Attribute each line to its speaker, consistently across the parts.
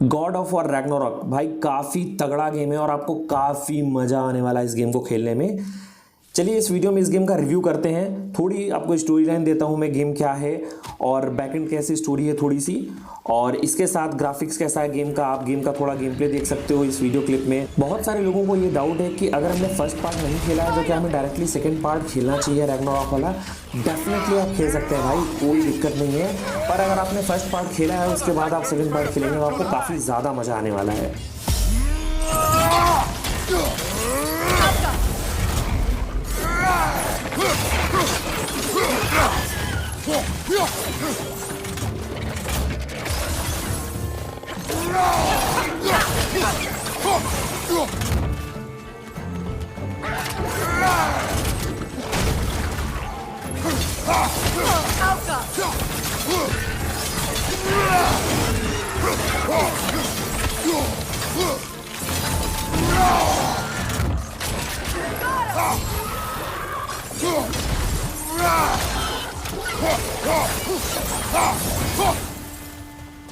Speaker 1: God of war Ragnarok भाई काफ़ी तगड़ा गेम है और आपको काफ़ी मज़ा आने वाला है इस गेम को खेलने में। चलिए इस वीडियो में इस गेम का रिव्यू करते हैं। थोड़ी आपको स्टोरी लाइन देता हूँ मैं, गेम क्या है और बैकएंड कैसी स्टोरी है थोड़ी सी, और इसके साथ ग्राफिक्स कैसा है गेम का। आप गेम का थोड़ा गेम प्ले देख सकते हो इस वीडियो क्लिप में। बहुत सारे लोगों को ये डाउट है कि अगर हमने फर्स्ट पार्ट नहीं खेला है तो क्या हमें डायरेक्टली सेकंड पार्ट खेलना चाहिए रैग्नारॉक वाला। डेफिनेटली आप खेल सकते हैं भाई, कोई दिक्कत नहीं है। पर अगर आपने फर्स्ट पार्ट खेला है उसके बाद आप सेकंड पार्ट खेलेंगे तो आपको काफ़ी ज़्यादा मज़ा आने वाला है।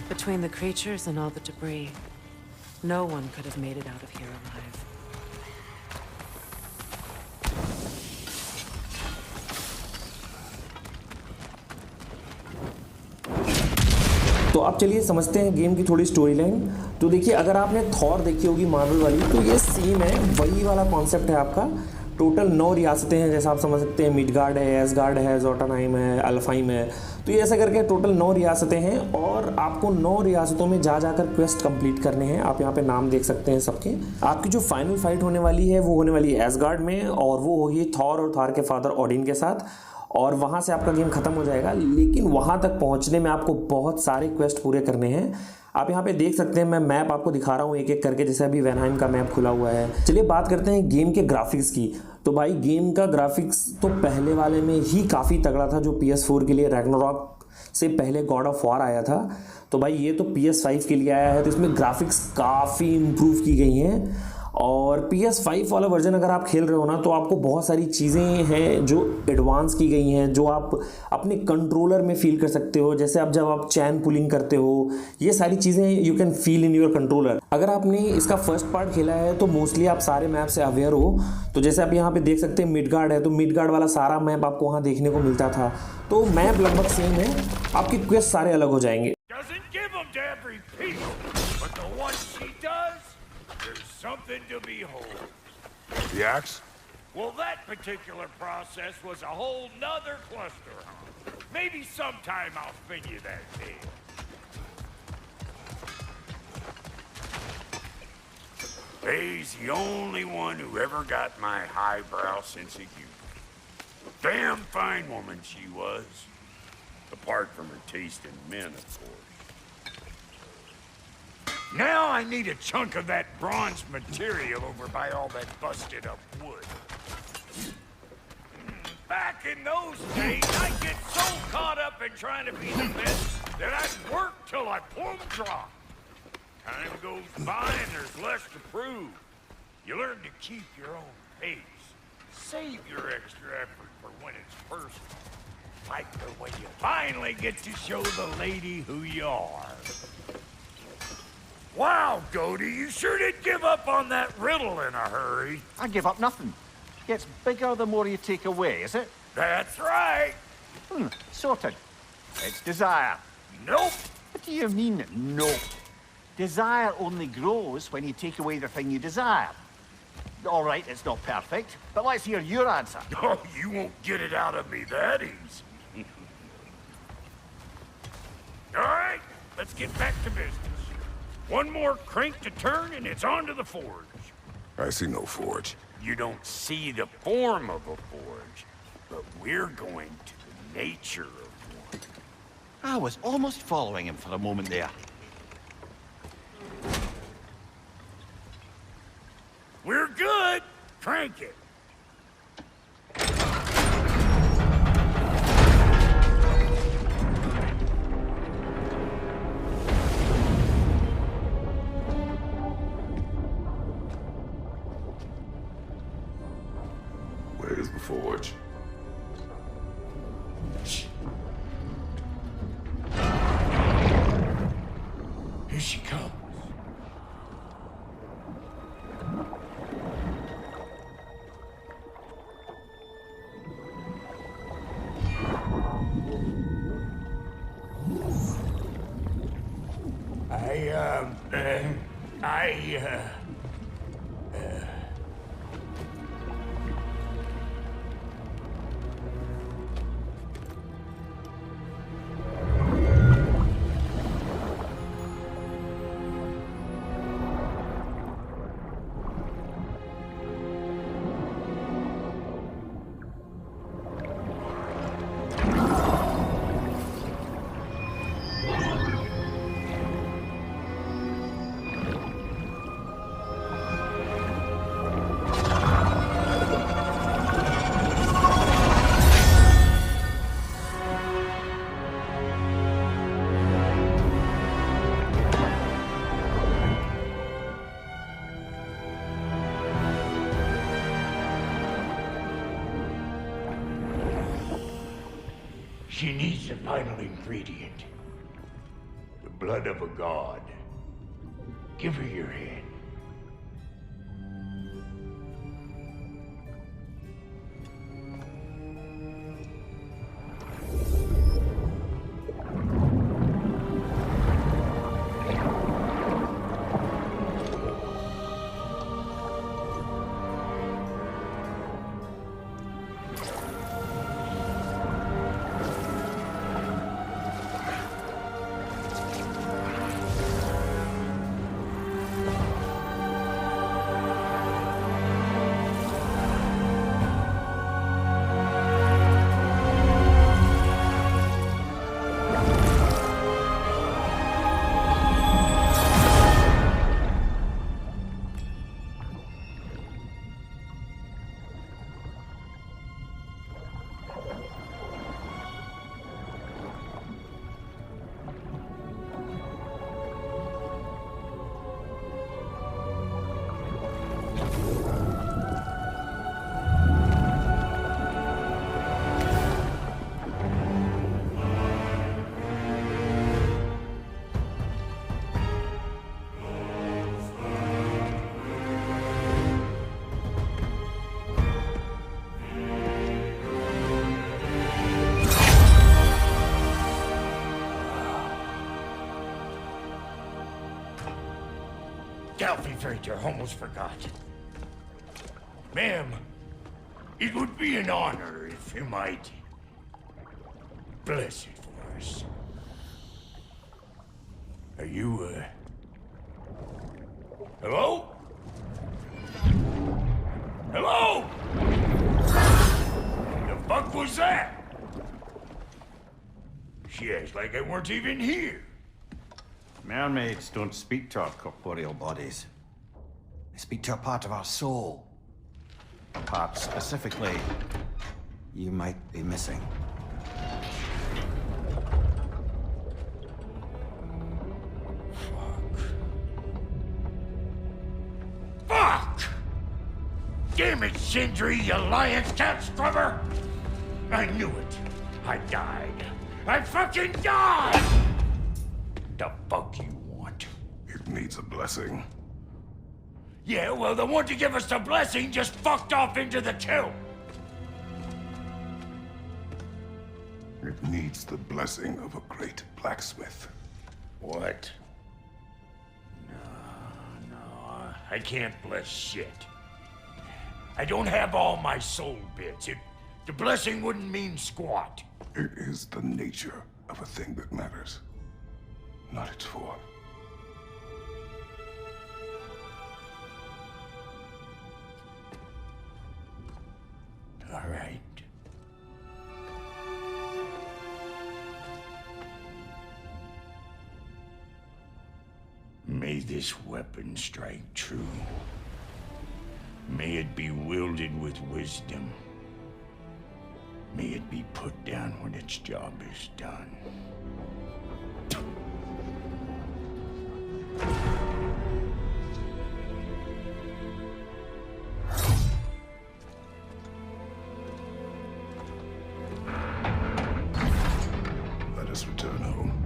Speaker 2: Between the creatures and all the debris, no one could have made it out of here alive.
Speaker 1: तो अब चलिए समझते हैं गेम की थोड़ी स्टोरी लाइन। तो देखिए, अगर आपने थॉर देखी होगी मार्वल वाली, तो ये सेम है, वही वाला कॉन्सेप्ट है आपका। टोटल 9 रियासतें हैं, जैसा आप समझ सकते हैं। मिडगार्ड है, एसगार्ड है, जोटानाइम है, अल्फाइम है। तो ये ऐसा करके टोटल 9 रियासतें हैं और आपको 9 रियासतों में जा जाकर क्वेस्ट कंप्लीट करने हैं। आप यहाँ पे नाम देख सकते हैं सबके। आपकी जो फाइनल फाइट होने वाली है वो होने वाली है एसगार्ड में, और वो होगी थॉर और थॉर के फादर ओडिन के साथ, और वहाँ से आपका गेम खत्म हो जाएगा। लेकिन वहाँ तक पहुँचने में आपको बहुत सारे क्वेस्ट पूरे करने हैं। आप यहाँ पे देख सकते हैं, मैं मैप आपको दिखा रहा हूँ एक एक करके, जैसे अभी वैनहाइम का मैप खुला हुआ है। चलिए बात करते हैं गेम के ग्राफिक्स की। तो भाई गेम का ग्राफिक्स तो पहले वाले में ही काफ़ी तगड़ा था, जो PS4 के लिए रैग्नारॉक से पहले गॉड ऑफ वॉर आया था। तो भाई ये तो PS5 के लिए आया है, तो इसमें ग्राफिक्स काफ़ी इम्प्रूव की गई हैं। और PS5 वाला वर्जन अगर आप खेल रहे हो ना, तो आपको बहुत सारी चीज़ें हैं जो एडवांस की गई हैं, जो आप अपने कंट्रोलर में फील कर सकते हो। जैसे अब जब आप चैन पुलिंग करते हो, ये सारी चीज़ें you can feel in your controller. अगर आपने इसका फर्स्ट पार्ट खेला है तो मोस्टली आप सारे मैप से अवेयर हो। तो जैसे आप यहाँ पे देख सकते हैं मिडगार्ड है, तो मिडगार्ड वाला सारा मैप आपको वहाँ देखने को मिलता था। तो मैप लगभग सेम है, आपके क्वेस्ट सारे अलग हो जाएंगे।
Speaker 3: Something to behold. The axe? Well, that particular process was a whole nother cluster, huh? Maybe sometime I'll spin you that tale. He's the only one who ever got my highbrow sense of humor. Damn fine woman she was. Apart from her taste in men, of course. Now I need a chunk of that bronze material over by all that busted up wood. Back in those days, I'd get so caught up in trying to be the best that I'd work till I plumb drop. Time goes by and there's less to prove. You learn to keep your own pace. Save your extra effort for when it's personal. Like the way you finally get to show the lady who you are. Wow, GOW, you sure did give up on that riddle in a hurry.
Speaker 4: I give up nothing. Gets bigger the more you take away, is it?
Speaker 3: That's right.
Speaker 4: Sorted. It's desire.
Speaker 3: Nope.
Speaker 4: What do you mean, nope? Desire only grows when you take away the thing you desire. All right, it's not perfect, but let's hear your answer.
Speaker 3: Oh, you won't get it out of me that easy. All right, let's get back to business. One more crank to turn and it's on to the forge.
Speaker 5: I see no forge.
Speaker 3: You don't see the form of a forge, but we're going to the nature of one.
Speaker 4: I was almost following him for a moment there.
Speaker 3: We're good. Crank it.
Speaker 5: Where's the forge?
Speaker 3: She needs the final ingredient. The blood of a god. Give her your hand. Delphi Frater almost forgot. Ma'am, it would be an honor if you might bless it for us. Are you, hello? Hello? The fuck was that? She acts like I weren't even here.
Speaker 6: Mermaids don't speak to our corporeal bodies. They speak to a part of our soul. A part specifically you might be missing.
Speaker 3: Fuck! Damn it, Sindri, you lion cat scrubber! I knew it. I died. I fucking died! The fuck you want?
Speaker 5: It needs a blessing.
Speaker 3: Yeah, well, the one to give us the blessing just fucked off into the tomb.
Speaker 5: It needs the blessing of a great blacksmith.
Speaker 3: What? No, I can't bless shit. I don't have all my soul bits. The blessing wouldn't mean squat.
Speaker 5: It is the nature of a thing that matters, not its form.
Speaker 3: All right. May this weapon strike true. May it be wielded with wisdom. May it be put down when its job is done.
Speaker 5: Let us return home.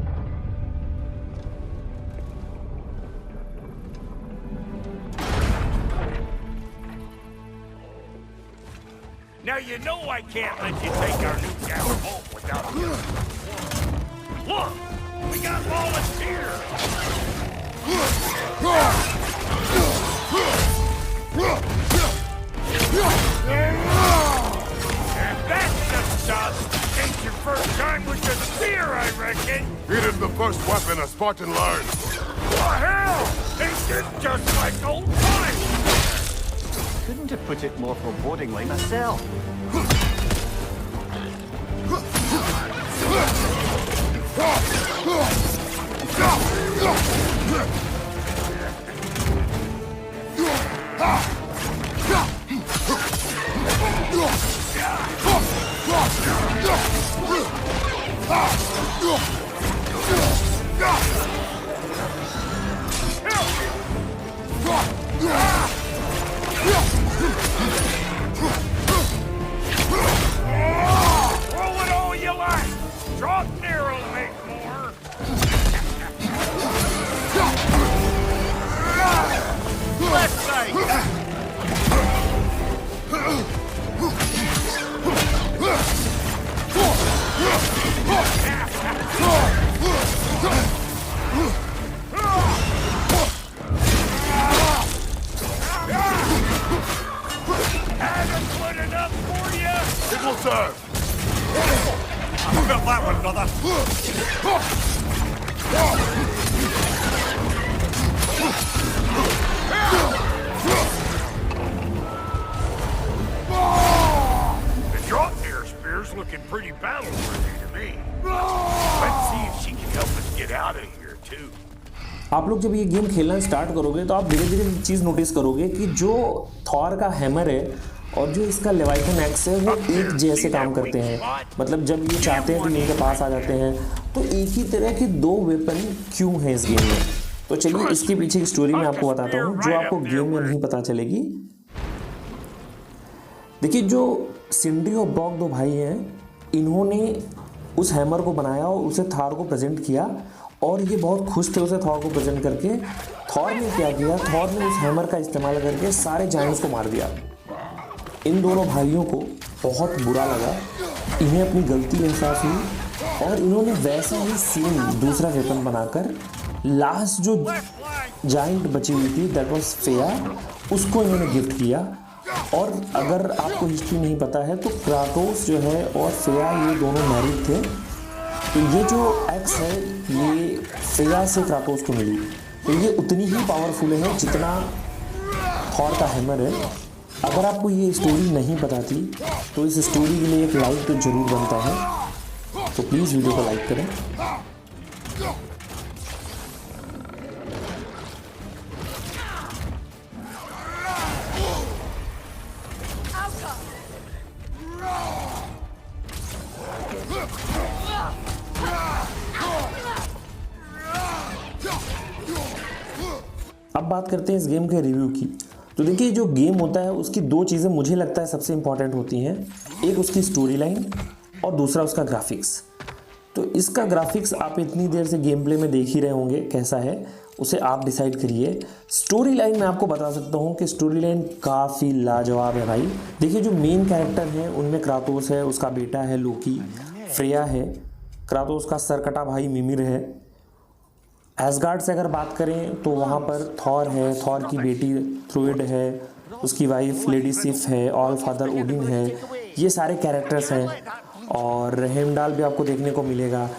Speaker 3: Now you know I can't let you take our new tower home without you. Look! We got volunteers! That's the stuff! Ain't your first time with the spear, I reckon!
Speaker 5: It is the first weapon a Spartan learned.
Speaker 3: Oh, hell! Ain't this just like old times?
Speaker 4: Couldn't have put it more forebodingly myself.
Speaker 3: Roll it all you like! Drop near'll make more!
Speaker 4: Left side!
Speaker 3: Haven't put enough for you!
Speaker 5: It will serve.
Speaker 3: I've got that one, brother! The drop near spear's looking pretty battle-worthy to me. Let's see if she can help us get out of here, too.
Speaker 1: आप लोग जब ये game खेलना start करोगे तो आप धीरे धीरे एक चीज़ नोटिस करोगे कि जो थॉर का हैमर है और जो इसका लेवाइथन एक्स है वो एक जैसे काम करते हैं। मतलब जब ये चाहते हैं कि इनके पास आ जाते हैं तो एक ही तरह के दो वेपन क्यों हैं इस गेम में। तो चलिए इसके पीछे की स्टोरी मैं आपको बताता हूँ जो आपको गेम में नहीं पता चलेगी। देखिए जो सिंडी और ब्रॉक दो भाई हैं, इन्होंने उस हैमर को बनाया और उसे थॉर को प्रेजेंट किया और ये बहुत खुश थे उसे थॉर को प्रेजेंट करके। थॉर ने क्या किया, थॉर ने उस हैमर का इस्तेमाल करके सारे जायंट्स को मार दिया। इन दोनों भाइयों को बहुत बुरा लगा, इन्हें अपनी गलती एहसास हुई और इन्होंने वैसा ही सेम दूसरा वेपन बनाकर लास्ट जो जायंट बची हुई थी दैट वाज फेया, उसको इन्होंने गिफ्ट किया। और अगर आपको हिस्ट्री नहीं पता है तो क्राटोस जो है और फेया ये दोनों मैरिड थे। तो ये जो एक्स है ये फेया से क्राटोस को मिली, तो ये उतनी ही पावरफुल है जितना थॉर का हैमर है। अगर आपको ये स्टोरी नहीं पता थी तो इस स्टोरी के लिए एक लाइक तो जरूर बनता है, तो प्लीज़ वीडियो को लाइक करें। अब बात करते हैं इस गेम के रिव्यू की। तो देखिए जो गेम होता है उसकी दो चीज़ें मुझे लगता है सबसे इम्पॉर्टेंट होती हैं, एक उसकी स्टोरी लाइन और दूसरा उसका ग्राफिक्स। तो इसका ग्राफिक्स आप इतनी देर से गेम प्ले में देख ही रहे होंगे कैसा है, उसे आप डिसाइड करिए। स्टोरी लाइन मैं आपको बता सकता हूँ कि स्टोरी लाइन काफ़ी लाजवाब है भाई। देखिए जो मेन कैरेक्टर हैं उनमें क्राटोस है, उसका बेटा है लोकी, फ्रेया है, क्राटोस का सरकटा भाई मिमिर है। एसगार्ड से अगर बात करें तो वहाँ पर थॉर है, थॉर की बेटी थ्रोइड है, उसकी वाइफ लेडी सिफ है, ऑल फादर ओडिन है, ये सारे कैरेक्टर्स हैं। और हेमडाल भी आपको देखने को मिलेगा।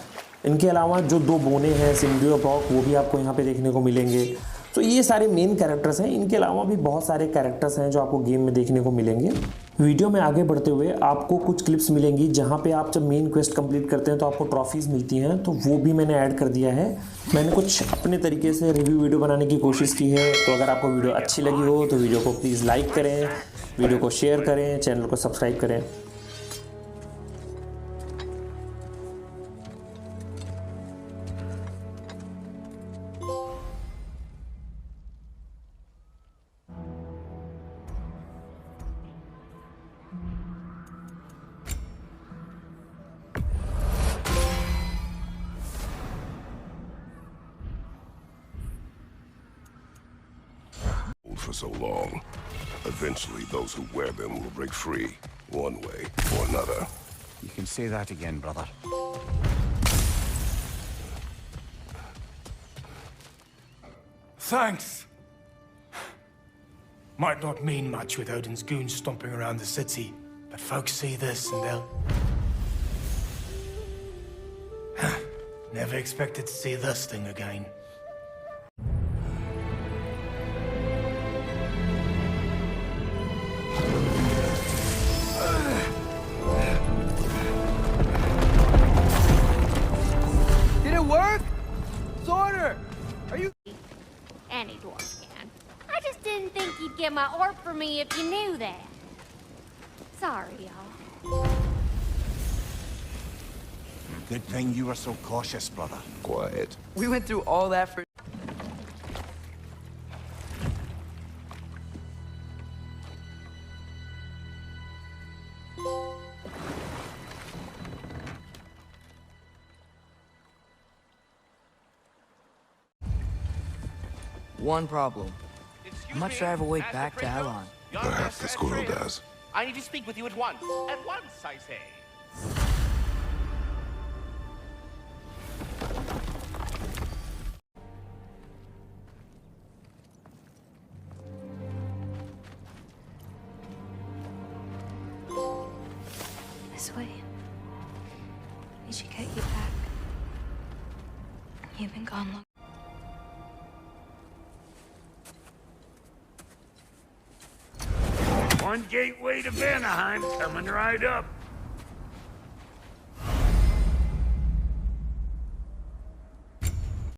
Speaker 1: इनके अलावा जो दो बोने हैं सिंडी और ब्रॉक वो भी आपको यहाँ पे देखने को मिलेंगे। तो ये सारे मेन कैरेक्टर्स हैं। इनके अलावा भी बहुत सारे कैरेक्टर्स हैं जो आपको गेम में देखने को मिलेंगे। वीडियो में आगे बढ़ते हुए आपको कुछ क्लिप्स मिलेंगी जहाँ पे आप जब मेन क्वेस्ट कंप्लीट करते हैं तो आपको ट्रॉफीज़ मिलती हैं, तो वो भी मैंने ऐड कर दिया है। मैंने कुछ अपने तरीके से रिव्यू वीडियो बनाने की कोशिश की है। तो अगर आपको वीडियो अच्छी लगी हो तो वीडियो को प्लीज़ लाइक करें, वीडियो को शेयर करें, चैनल को सब्सक्राइब करें।
Speaker 5: For so long, eventually those who wear them will break free, one way or another.
Speaker 6: You can say that again, brother.
Speaker 7: Thanks. Might not mean much with Odin's goons stomping around the city, but folks see this and they'll... Never expected to see this thing again.
Speaker 8: Did it work? Sorter! Are you...
Speaker 9: Any dwarf can. I just didn't think you'd get my orc for me if you knew that. Sorry, y'all.
Speaker 6: Good thing you were so cautious, brother.
Speaker 5: Quiet.
Speaker 8: We went through all that for... One problem. How much do I have to wait back to Alon?
Speaker 5: Perhaps the squirrel does.
Speaker 10: I need to speak with you at once. At once, I say.
Speaker 9: This way. We should get you back. You've been gone long.
Speaker 3: One gateway to Vanaheim coming right up.